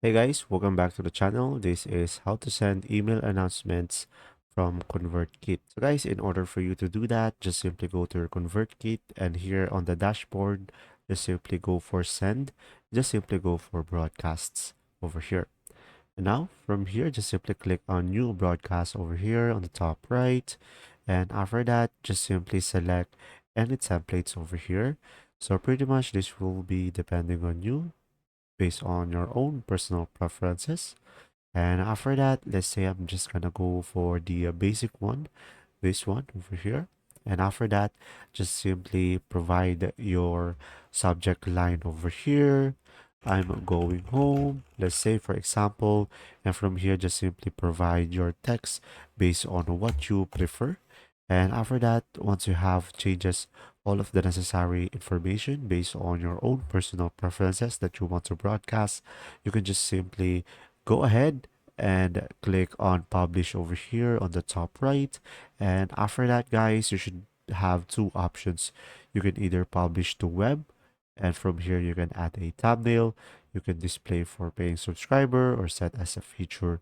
Hey guys, welcome back to the channel. This is how to send email announcements from ConvertKit. So guys, in order for you to do that, just simply go to your ConvertKit and here on the dashboard, just simply go for send. Just simply go for broadcasts over here. And now from here, just simply click on new broadcast over here on the top right. And after that, just simply select any templates over here. So pretty much this will be depending on you based on your own personal preferences. And after that, let's say I'm just gonna go for the basic one, this one over here. And after that, just simply provide your subject line over here. I'm going home, let's say for example, and from here, just simply provide your text based on what you prefer. And after that, once you have changes all of the necessary information based on your own personal preferences that you want to broadcast, you can just simply go ahead and click on publish over here on the top right. And after that, guys, you should have two options. You can either publish to web, and from here you can add a thumbnail. You can display for paying subscriber or set as a feature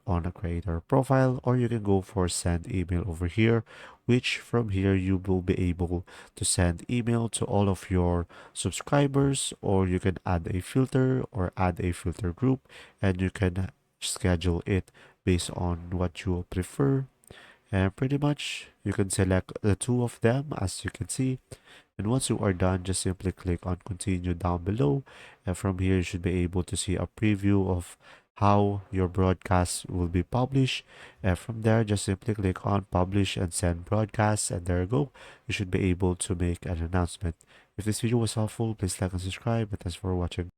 on a creator profile, or you can go for send email over here, which from here you will be able to send email to all of your subscribers, or you can add a filter or add a filter group, and you can schedule it based on what you prefer. And pretty much you can select the two of them as you can see. And once you are done, just simply click on continue down below. And from here, you should be able to see a preview of how your broadcast will be published. And from there, just simply click on publish and send broadcast. And there you go. You should be able to make an announcement. If this video was helpful, please like and subscribe. And thanks for watching.